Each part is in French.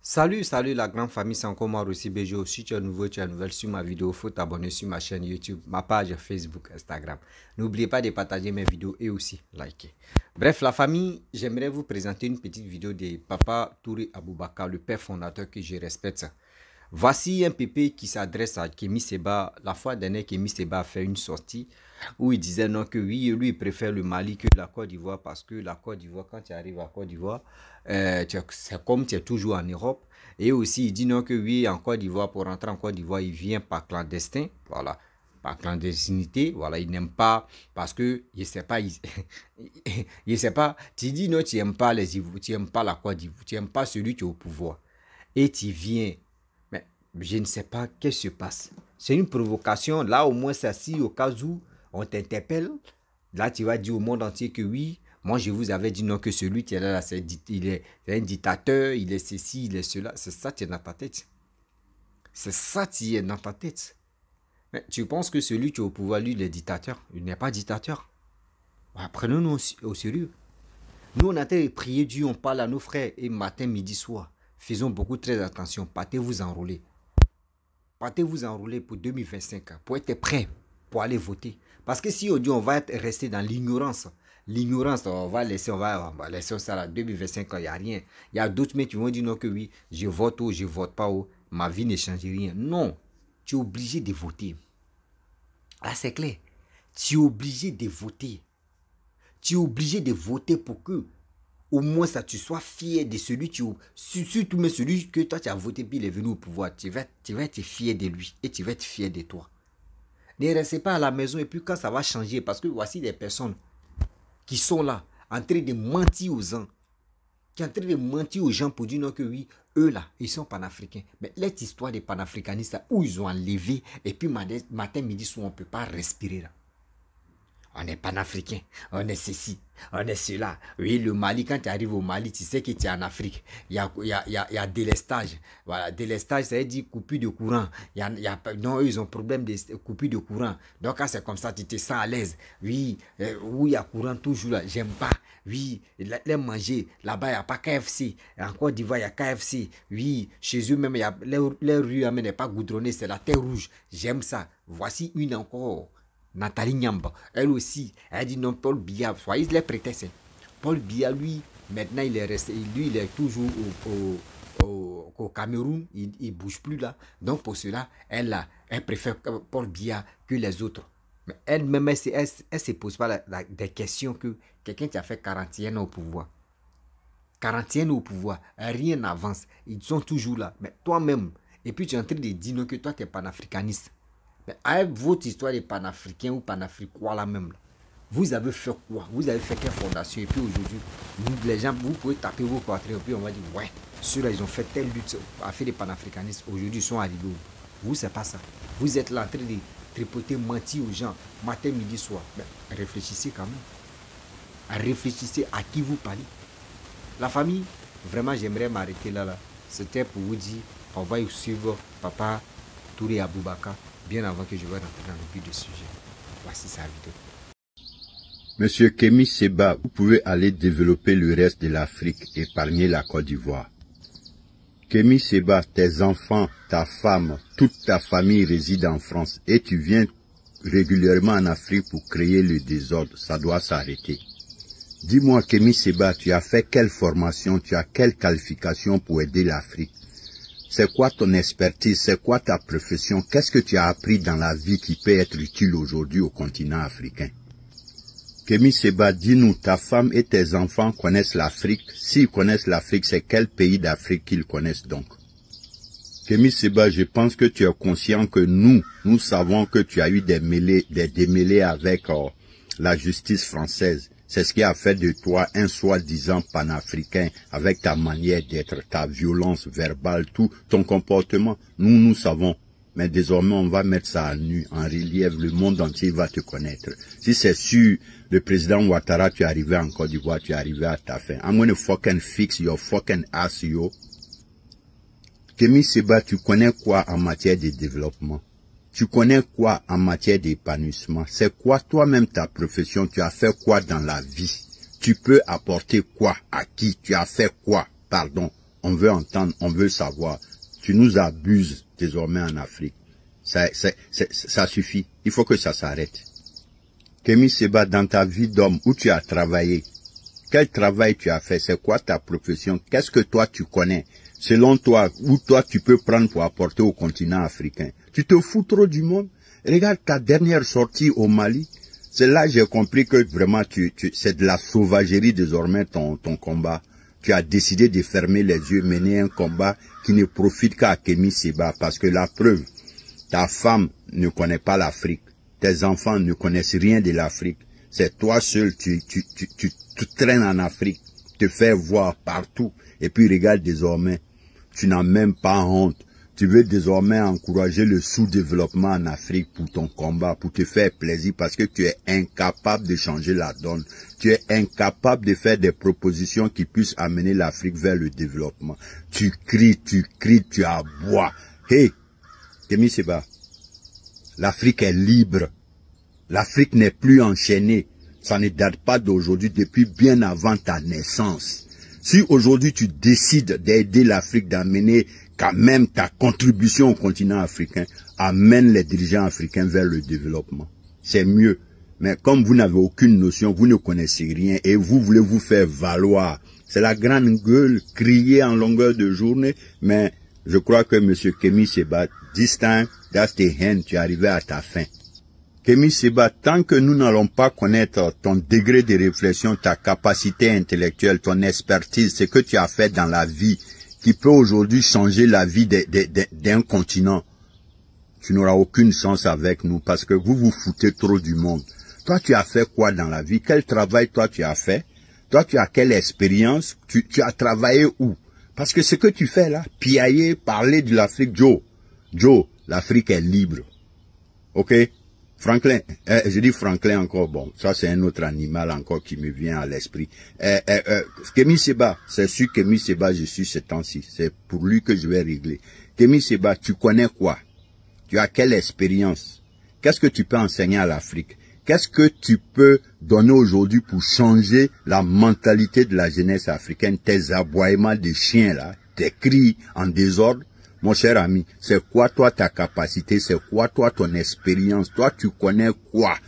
Salut la grande famille, c'est encore moi aussi Béjo. Si tu es nouveau, tu es nouvelle sur ma vidéo, faut t'abonner sur ma chaîne YouTube, ma page Facebook, Instagram. N'oubliez pas de partager mes vidéos et aussi liker. Bref, la famille, j'aimerais vous présenter une petite vidéo de Papa Touré Aboubakar, le père fondateur que je respecte. Voici un pépé qui s'adresse à Kémy Séba. La fois dernière, Kémy Séba a fait une sortie où il disait non que oui, lui il préfère le Mali que la Côte d'Ivoire parce que la Côte d'Ivoire, quand tu arrives à Côte d'Ivoire, c'est comme tu es toujours en Europe. Et aussi, il dit non que oui, en Côte d'Ivoire, pour rentrer en Côte d'Ivoire, il vient par clandestin, voilà, par clandestinité, voilà, il n'aime pas parce que, je sais pas, je sais pas, tu dis non, tu n'aimes pas les Ivoiriens, tu n'aimes pas la Côte d'Ivoire, tu n'aimes pas celui qui est au pouvoir. Et tu viens. Je ne sais pas qu'est-ce qui se passe. C'est une provocation. Là, au moins, ça, si au cas où on t'interpelle, là, tu vas dire au monde entier que oui, moi, je vous avais dit non, que celui qui est là, il est un dictateur, il est ceci, il est cela. C'est ça qui est dans ta tête. C'est ça qui est dans ta tête. Mais tu penses que celui qui est au pouvoir, lui, il est dictateur. Il n'est pas dictateur. Prenons-nous au sérieux. Nous, on a été prier Dieu, on parle à nos frères, et matin, midi, soir. Faisons beaucoup très attention. Partez vous enrôler. Partez vous enrôler pour 2025, pour être prêt pour aller voter. Parce que si on dit on va rester dans l'ignorance, on va laisser ça là, 2025, il n'y a rien. Il y a d'autres mecs qui vont dire non que oui, je vote ou je vote pas ou ma vie ne change rien. Non, tu es obligé de voter. Là c'est clair. Tu es obligé de voter. Tu es obligé de voter pour que au moins ça tu sois fier de celui surtout mais celui que toi tu as voté puis il est venu au pouvoir. Tu vas être fier de lui et tu vas être fier de toi. Ne restez pas à la maison et puis quand ça va changer, parce que voici des personnes qui sont là en train de mentir aux gens, qui sont en train de mentir aux gens pour dire non que oui, eux là, ils sont panafricains. Mais cette histoire des panafricanistes là, où ils ont enlevé et puis matin, midi, soir, on ne peut pas respirer là. On est panafricain, on est ceci, on est cela. Oui, le Mali, quand tu arrives au Mali, tu sais que tu es en Afrique. Il y a délestage. Voilà, délestage, ça veut dire coupure de courant. Non, eux, ils ont problème de coupure de courant. Donc, quand c'est comme ça, tu te sens à l'aise. Oui, où il y a courant toujours là, j'aime pas. Oui, les manger. Là-bas, il n'y a pas KFC. En Côte d'Ivoire, il y a KFC. Oui, chez eux même, il y a les rues n'est pas goudronnées, c'est la terre rouge. J'aime ça. Voici une encore. Nathalie Nyamba, elle aussi, elle dit non, Paul Biya, soyez les prétextes. Paul Biya, lui, maintenant il est resté, lui il est toujours au Cameroun, il ne bouge plus là. Donc pour cela, elle préfère Paul Biya que les autres. Mais elle-même, elle ne se pose pas des questions que quelqu'un qui a fait 41 ans au pouvoir. 41 ans au pouvoir, rien n'avance, ils sont toujours là. Mais toi-même, et puis tu es en train de dire non, que toi tu es panafricaniste. Mais avec votre histoire de panafricain ou panafricois là même, là, vous avez fait quoi? Vous avez fait quelle fondation? Et puis aujourd'hui, les gens, vous pouvez taper vos portraits et puis on va dire, ouais, ceux-là, ils ont fait telle lutte à faire des panafricanistes. Aujourd'hui, ils sont arrivés où? Vous, c'est pas ça. Vous êtes là en train de tripoter, mentir aux gens, matin, midi, soir. Mais réfléchissez quand même. Réfléchissez à qui vous parlez. La famille, vraiment, j'aimerais m'arrêter là. C'était pour vous dire, on va suivre Papa Touré Aboubakar. Bien avant que je vais rentrer dans le but du sujet. Voici sa vidéo. Monsieur Kémy Séba, vous pouvez aller développer le reste de l'Afrique, épargner la Côte d'Ivoire. Kémy Séba, tes enfants, ta femme, toute ta famille réside en France et tu viens régulièrement en Afrique pour créer le désordre. Ça doit s'arrêter. Dis-moi, Kémy Séba, tu as fait quelle formation, tu as quelle qualification pour aider l'Afrique? C'est quoi ton expertise? C'est quoi ta profession? Qu'est-ce que tu as appris dans la vie qui peut être utile aujourd'hui au continent africain? Kémy Séba, dis-nous, ta femme et tes enfants connaissent l'Afrique. S'ils connaissent l'Afrique, c'est quel pays d'Afrique qu'ils connaissent donc? Kémy Séba, je pense que tu es conscient que nous savons que tu as eu des démêlés avec la justice française. C'est ce qui a fait de toi un soi-disant panafricain avec ta manière d'être, ta violence verbale, tout ton comportement. Nous savons. Mais désormais, on va mettre ça à nu, en relief. Le monde entier va te connaître. Si c'est sûr, le président Ouattara, tu es arrivé en Côte d'Ivoire, tu es arrivé à ta fin. I'm gonna fucking fix your fucking ass, yo. Kémy Séba, tu connais quoi en matière de développement? Tu connais quoi en matière d'épanouissement? C'est quoi toi-même ta profession? Tu as fait quoi dans la vie? Tu peux apporter quoi à qui? Tu as fait quoi? Pardon. on veut entendre, on veut savoir. Tu nous abuses désormais en Afrique. Ça suffit. Il faut que ça s'arrête. Kémy Séba, dans ta vie d'homme, où tu as travaillé, quel travail tu as fait? C'est quoi ta profession? Qu'est-ce que toi tu connais? Selon toi, où toi tu peux prendre pour apporter au continent africain? Tu te fous trop du monde? Regarde ta dernière sortie au Mali. C'est là que j'ai compris que vraiment c'est de la sauvagerie désormais ton combat. Tu as décidé de fermer les yeux, mener un combat qui ne profite qu'à Kémy Séba. Parce que la preuve, ta femme ne connaît pas l'Afrique. Tes enfants ne connaissent rien de l'Afrique. C'est toi seul, tu traînes en Afrique, te fais voir partout. Et puis regarde désormais, tu n'as même pas honte. Tu veux désormais encourager le sous-développement en Afrique pour ton combat, pour te faire plaisir, parce que tu es incapable de changer la donne. Tu es incapable de faire des propositions qui puissent amener l'Afrique vers le développement. Tu cries, tu aboies. Hey, Kémy Séba, l'Afrique est libre. L'Afrique n'est plus enchaînée. Ça ne date pas d'aujourd'hui, depuis bien avant ta naissance. Si aujourd'hui tu décides d'aider l'Afrique, d'amener quand même ta contribution au continent africain, amène les dirigeants africains vers le développement. C'est mieux. Mais comme vous n'avez aucune notion, vous ne connaissez rien et vous voulez vous faire valoir. C'est la grande gueule, crier en longueur de journée. Mais je crois que M. Kémy Séba, this time, that's the end, tu es arrivé à ta fin. Kémy Séba, tant que nous n'allons pas connaître ton degré de réflexion, ta capacité intellectuelle, ton expertise, ce que tu as fait dans la vie, qui peut aujourd'hui changer la vie d'un continent, tu n'auras aucune chance avec nous parce que vous vous foutez trop du monde. Toi, tu as fait quoi dans la vie? Quel travail toi tu as fait? Toi, tu as quelle expérience? Tu as travaillé où? Parce que ce que tu fais là, piailler, parler de l'Afrique, Joe, l'Afrique est libre. Ok? Franklin, je dis Franklin encore, bon, ça c'est un autre animal encore qui me vient à l'esprit. Kémy Séba, c'est sur Kémy Séba je suis ce temps-ci, c'est pour lui que je vais régler. Kémy Séba, tu connais quoi? Tu as quelle expérience? Qu'est-ce que tu peux enseigner à l'Afrique? Qu'est-ce que tu peux donner aujourd'hui pour changer la mentalité de la jeunesse africaine? Tes aboiements de chiens là, tes cris en désordre? Mon cher ami, c'est quoi toi ta capacité, c'est quoi toi ton expérience, toi tu connais quoi?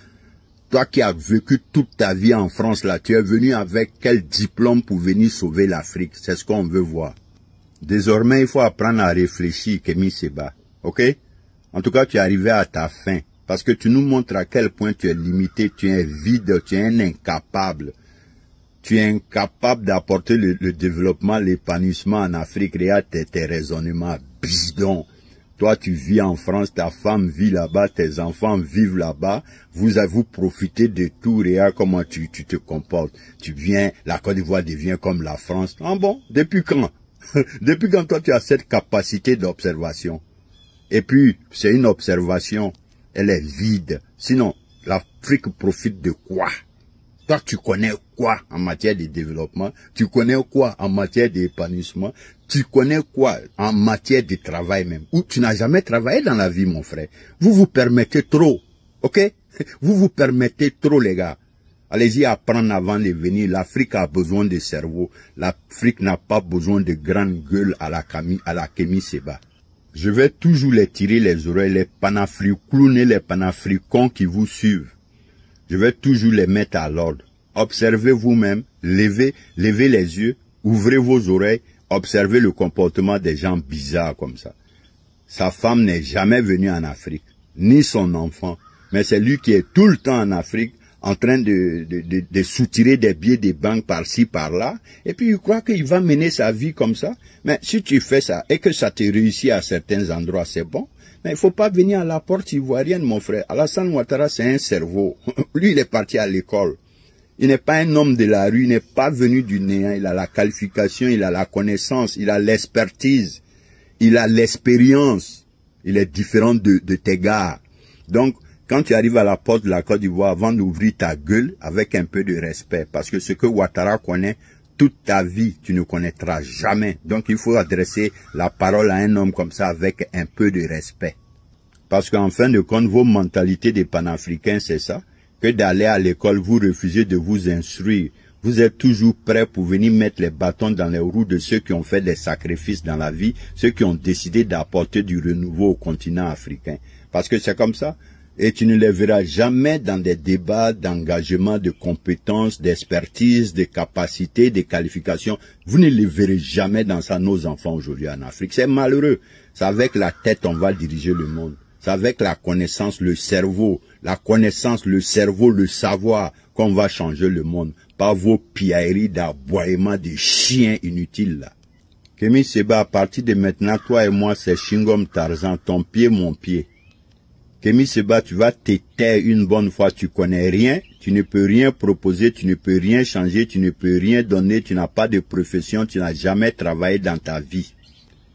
Toi qui as vécu toute ta vie en France là, tu es venu avec quel diplôme pour venir sauver l'Afrique? C'est ce qu'on veut voir. Désormais, il faut apprendre à réfléchir, Kémy Séba, ok? En tout cas, tu es arrivé à ta fin, parce que tu nous montres à quel point tu es limité, tu es vide, tu es un incapable. Tu es incapable d'apporter le développement, l'épanouissement en Afrique. Regarde tes raisonnements bidons. Toi, tu vis en France, ta femme vit là-bas, tes enfants vivent là-bas. Vous profitez de tout. Regarde comment tu te comportes. Tu viens, la Côte d'Ivoire devient comme la France. Ah bon? Depuis quand? Depuis quand toi, tu as cette capacité d'observation? Et puis, c'est une observation. Elle est vide. Sinon, l'Afrique profite de quoi? Toi, tu connais quoi en matière de développement? Tu connais quoi en matière d'épanouissement? Tu connais quoi en matière de travail même? Ou tu n'as jamais travaillé dans la vie, mon frère? Vous vous permettez trop, ok? Vous vous permettez trop, les gars. Allez-y apprendre avant de venir. L'Afrique a besoin de cerveau. L'Afrique n'a pas besoin de grandes gueules à la Kémy Séba. Je vais toujours les tirer les oreilles, les panafricounes et les panafricons qui vous suivent. Je vais toujours les mettre à l'ordre. Observez vous-même, levez les yeux, ouvrez vos oreilles, observez le comportement des gens bizarres comme ça. Sa femme n'est jamais venue en Afrique, ni son enfant, mais c'est lui qui est tout le temps en Afrique, en train de soutirer des billets de banque par-ci, par-là, et puis il croit qu'il va mener sa vie comme ça. Mais si tu fais ça, et que ça te réussit à certains endroits, c'est bon. Mais il faut pas venir à la porte ivoirienne, mon frère. Alassane Ouattara, c'est un cerveau. Lui, il est parti à l'école. Il n'est pas un homme de la rue, il n'est pas venu du néant. Il a la qualification, il a la connaissance, il a l'expertise, il a l'expérience. Il est différent de tes gars. Donc, quand tu arrives à la porte de la Côte d'Ivoire, avant d'ouvrir ta gueule, avec un peu de respect, parce que ce que Ouattara connaît, toute ta vie, tu ne connaîtras jamais. Donc, il faut adresser la parole à un homme comme ça avec un peu de respect. Parce qu'en fin de compte, vos mentalités des panafricains, c'est ça, que d'aller à l'école, vous refusez de vous instruire. Vous êtes toujours prêts pour venir mettre les bâtons dans les roues de ceux qui ont fait des sacrifices dans la vie, ceux qui ont décidé d'apporter du renouveau au continent africain. Parce que c'est comme ça. Et tu ne les verras jamais dans des débats d'engagement, de compétences, d'expertise, de capacités, de qualifications. Vous ne les verrez jamais dans ça, nos enfants aujourd'hui en Afrique. C'est malheureux. C'est avec la tête on va diriger le monde. C'est avec la connaissance, le cerveau, le savoir qu'on va changer le monde. Pas vos piailleries d'aboiement de chiens inutiles là. Kémy Séba, à partir de maintenant, toi et moi, c'est Shingom Tarzan, ton pied, mon pied. Kémy Séba, tu vas te taire une bonne fois, tu connais rien, tu ne peux rien proposer, tu ne peux rien changer, tu ne peux rien donner, tu n'as pas de profession, tu n'as jamais travaillé dans ta vie.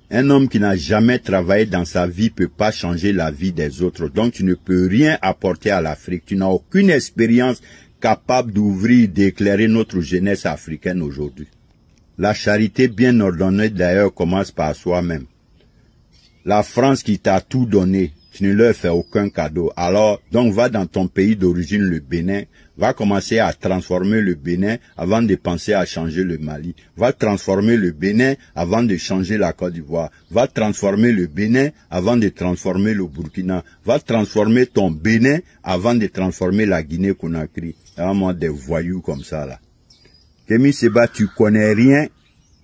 Un homme qui n'a jamais travaillé dans sa vie peut pas changer la vie des autres. Donc tu ne peux rien apporter à l'Afrique. Tu n'as aucune expérience capable d'ouvrir, d'éclairer notre jeunesse africaine aujourd'hui. La charité bien ordonnée d'ailleurs commence par soi-même. La France qui t'a tout donné, tu ne leur fais aucun cadeau. Alors, donc va dans ton pays d'origine, le Bénin, va commencer à transformer le Bénin avant de penser à changer le Mali. Va transformer le Bénin avant de changer la Côte d'Ivoire. Va transformer le Bénin avant de transformer le Burkina. Va transformer ton Bénin avant de transformer la Guinée-Conakry. Vraiment des voyous comme ça là. Kémy Séba, tu connais rien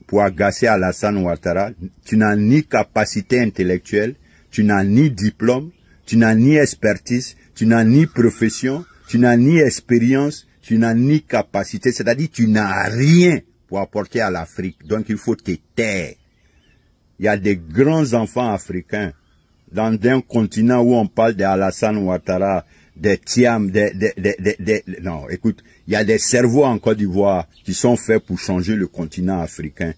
pour agacer Alassane Ouattara. Tu n'as ni capacité intellectuelle, tu n'as ni diplôme, tu n'as ni expertise, tu n'as ni profession, tu n'as ni expérience, tu n'as ni capacité, c'est-à-dire tu n'as rien pour apporter à l'Afrique. Donc il faut te taire. Il y a des grands enfants africains dans un continent où on parle d'Alassane Ouattara, des Thiam, non, écoute, il y a des cerveaux en Côte d'Ivoire qui sont faits pour changer le continent africain.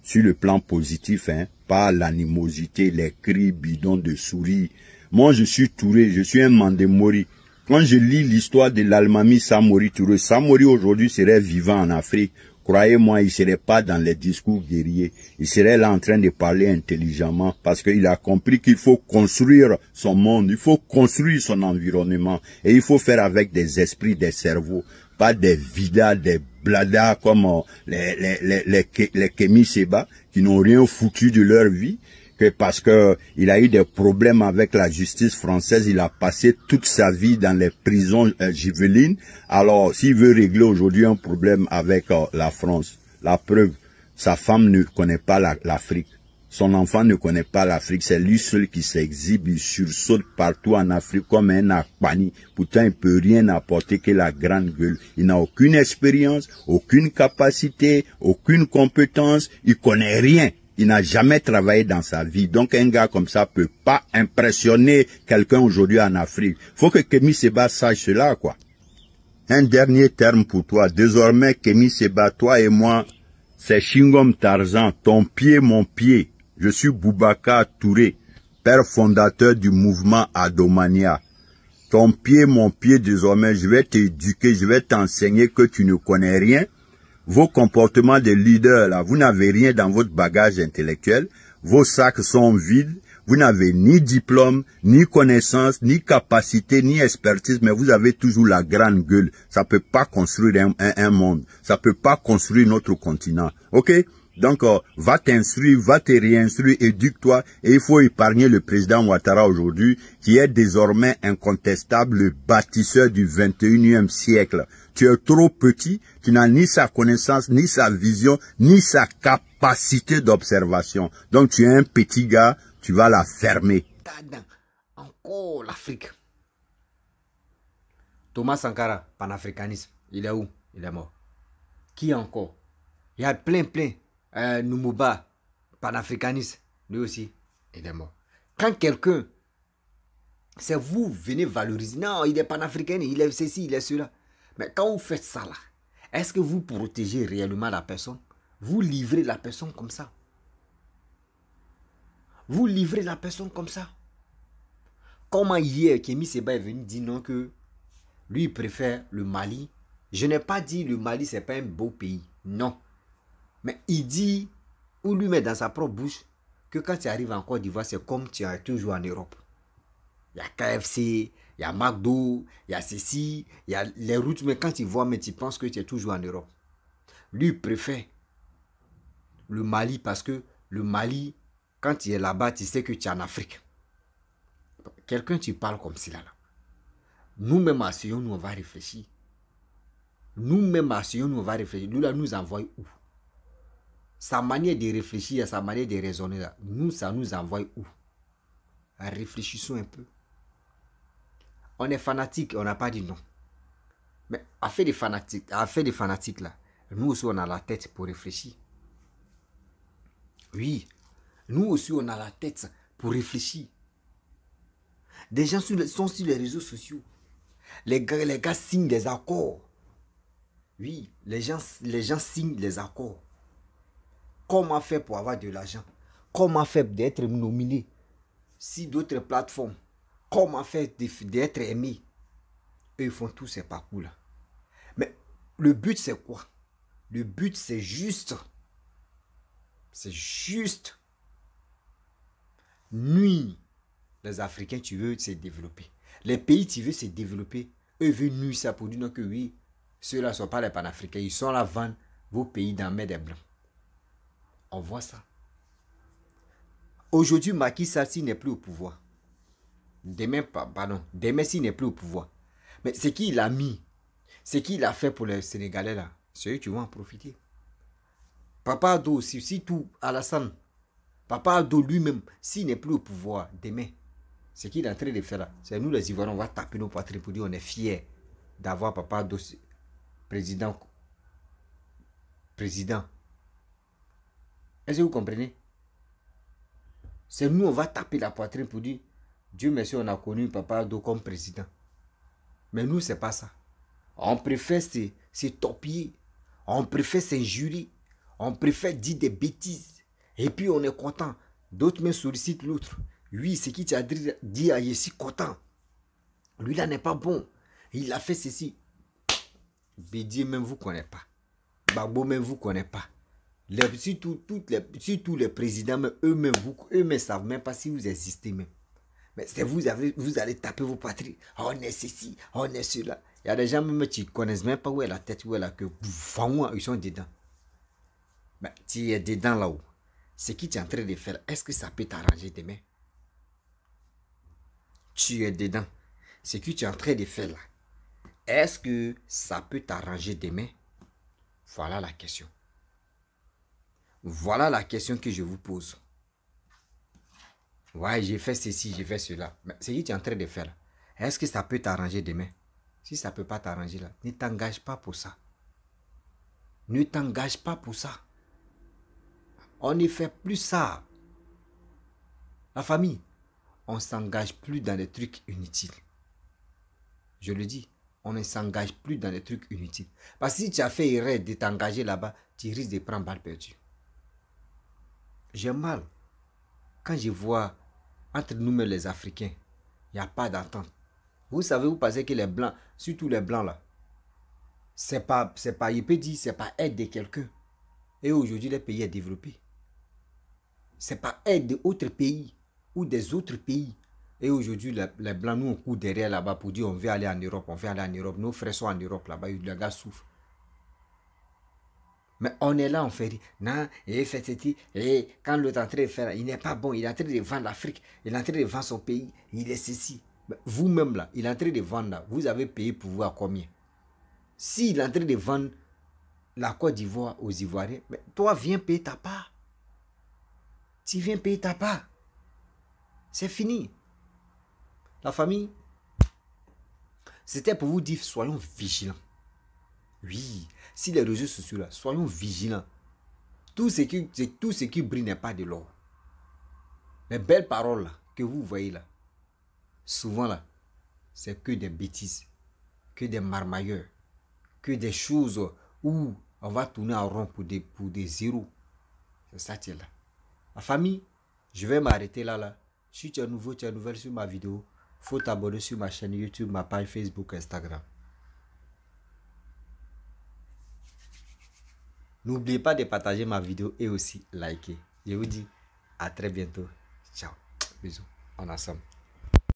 Sur le plan positif, hein, pas l'animosité, les cris bidons de souris. Moi, je suis Touré, je suis un Mandemori. Quand je lis l'histoire de l'Almami Samori Touré, Samori aujourd'hui serait vivant en Afrique. Croyez-moi, il serait pas dans les discours guerriers. Il serait là en train de parler intelligemment parce qu'il a compris qu'il faut construire son monde, il faut construire son environnement et il faut faire avec des esprits, des cerveaux, pas des vidas, des bladas comme les Kémy Séba qui n'ont rien foutu de leur vie. Que parce que il a eu des problèmes avec la justice française, il a passé toute sa vie dans les prisons gibellines. Alors, s'il veut régler aujourd'hui un problème avec la France, la preuve, sa femme ne connaît pas l'Afrique. Son enfant ne connaît pas l'Afrique. C'est lui seul qui s'exhibe, il sursaute partout en Afrique comme un akpani. Pourtant, il peut rien apporter que la grande gueule. Il n'a aucune expérience, aucune capacité, aucune compétence, il connaît rien. Il n'a jamais travaillé dans sa vie. Donc un gars comme ça peut pas impressionner quelqu'un aujourd'hui en Afrique. Faut que Kémy Séba sache cela, quoi. Un dernier terme pour toi. Désormais, Kémy Séba, toi et moi, c'est Shingom Tarzan, ton pied, mon pied. Je suis Boubacar Touré, père fondateur du mouvement Adomania. Ton pied, mon pied, désormais, je vais t'éduquer, je vais t'enseigner que tu ne connais rien. Vos comportements de leader, là, vous n'avez rien dans votre bagage intellectuel. Vos sacs sont vides. Vous n'avez ni diplôme, ni connaissance, ni capacité, ni expertise, mais vous avez toujours la grande gueule. Ça peut pas construire un monde. Ça peut pas construire notre continent. OK? Donc, va t'instruire, va te réinstruire, éduque-toi. Et il faut épargner le président Ouattara aujourd'hui, qui est désormais incontestable le bâtisseur du 21e siècle. Tu es trop petit, tu n'as ni sa connaissance, ni sa vision, ni sa capacité d'observation. Donc, tu es un petit gars, tu vas la fermer. Encore l'Afrique. Thomas Sankara, panafricanisme, il est où? Il est mort. Qui encore? Il y a plein. Numumba, panafricaniste, lui aussi, il est mort. Quand quelqu'un, c'est vous, venez valoriser, non, il est panafricain, il est ceci, il est cela. Mais quand vous faites ça là, est-ce que vous protégez réellement la personne? Vous livrez la personne comme ça. Vous livrez la personne comme ça. Comment hier, Kémy Séba est venu dire non que lui, il préfère le Mali. Je n'ai pas dit le Mali, c'est pas un beau pays. Non. Mais il dit, ou lui met dans sa propre bouche, que quand tu arrives en Côte d'Ivoire, c'est comme tu es toujours en Europe. Il y a KFC, il y a McDo, il y a ceci, il y a les routes, mais quand tu vois, mais tu penses que tu es toujours en Europe. Lui, il préfère le Mali parce que le Mali, quand tu es là-bas, tu sais que tu es en Afrique. Quelqu'un, tu parles comme cela. Là. Nous-mêmes, asseyons-nous, on va réfléchir. Nous-mêmes, asseyons-nous, on va réfléchir. Lui, là, nous envoie où? Sa manière de réfléchir, sa manière de raisonner, là, nous, ça nous envoie où? Réfléchissons un peu. On est fanatique, on n'a pas dit non. Mais à faire des fanatiques là, nous aussi on a la tête pour réfléchir. Oui, nous aussi on a la tête pour réfléchir. Des gens sont sur les réseaux sociaux. Les gars signent des accords. Oui, les gens signent les accords. Comment faire pour avoir de l'argent? Comment faire d'être nominé si d'autres plateformes? Comment faire d'être aimé? Eux, ils font tous ces parcours-là. Mais le but, c'est quoi? Le but, c'est juste. C'est juste. Nuire. Les Africains, tu veux se développer. Les pays, tu veux se développer. Eux veulent nuire ça pour dire que oui, ceux-là ne sont pas les panafricains. Ils sont là vendre vos pays dans la main des Blancs. On voit ça. Aujourd'hui, Macky Sall n'est plus au pouvoir. Demain, demain s'il n'est plus au pouvoir. Mais ce qu'il a mis, ce qu'il a fait pour les Sénégalais là, c'est eux qui vont en profiter. Papa Ado aussi, si tout Alassane, Papa Ado lui-même, s'il n'est plus au pouvoir demain, ce qu'il est en train de faire là, c'est nous les Ivoiriens, on va taper nos poitrines pour dire on est fiers d'avoir Papa Ado président. Est-ce que vous comprenez? C'est nous, on va taper la poitrine pour dire Dieu merci, on a connu Papa Ado comme président. Mais nous, c'est pas ça. On préfère se torpiller. On préfère s'injurer. On préfère dire des bêtises. Et puis, on est content. D'autres me sollicitent l'autre. Oui, c'est qui t'a dit à Yessi content. Lui, là, n'est pas bon. Il a fait ceci. Bédier, même vous ne connaissez pas. Bagbo, même vous ne connaissez pas. Tous les présidents, eux-mêmes ne savent même pas si vous existez même. Mais c'est vous allez taper vos patries. On est ceci, on est cela. Il y a des gens même qui ne connaissent même pas où est la tête, où est la queue. Ils sont dedans. Mais tu es dedans là-haut. Ce que tu es en train de faire, est-ce que ça peut t'arranger demain? Tu es dedans. Ce que tu es en train de faire là, est-ce que ça peut t'arranger demain? Voilà la question. Voilà la question que je vous pose. Ouais, j'ai fait ceci, j'ai fait cela. Mais ce que tu es en train de faire, est-ce que ça peut t'arranger demain? Si ça ne peut pas t'arranger là, ne t'engage pas pour ça. Ne t'engage pas pour ça. On ne fait plus ça. La famille, on ne s'engage plus dans des trucs inutiles. Je le dis, on ne s'engage plus dans des trucs inutiles. Parce que si tu as fait erreur de t'engager là-bas, tu risques de prendre balle perdue. J'ai mal quand je vois entre nous-mêmes les Africains, il n'y a pas d'entente. Vous savez, vous pensez que les Blancs, surtout les Blancs là, c'est pas, il peut dire, c'est pas aide de quelqu'un. Et aujourd'hui, le pays est développé. C'est pas aide d'autres pays ou des autres pays. Et aujourd'hui, les Blancs, nous, on court derrière là-bas pour dire on veut aller en Europe, on veut aller en Europe. Nos frères sont en Europe là-bas, les gars souffrent. Mais on est là, on fait, non, et fait ceci, et quand l'autre est en train de faire, il n'est pas bon, il est en train de vendre l'Afrique, il est en train de vendre son pays, il est ceci. Vous-même là, il est en train de vendre là, vous avez payé pour vous à combien? S'il est en train de vendre la Côte d'Ivoire aux Ivoiriens, mais toi viens payer ta part. Tu viens payer ta part. C'est fini. La famille, c'était pour vous dire, soyons vigilants. Oui, si les réseaux sociaux là, soyons vigilants. Tout ce qui brille n'est pas de l'or. Les belles paroles là, que vous voyez là, souvent là, c'est que des bêtises, que des marmailleurs, que des choses où on va tourner en rond pour des zéros. C'est ça qui est là. La famille, je vais m'arrêter là. Si tu es nouveau, tu es nouvelle sur ma vidéo, il faut t'abonner sur ma chaîne YouTube, ma page Facebook, Instagram. N'oubliez pas de partager ma vidéo et aussi liker. Je vous dis à très bientôt. Ciao. Bisous. On est ensemble.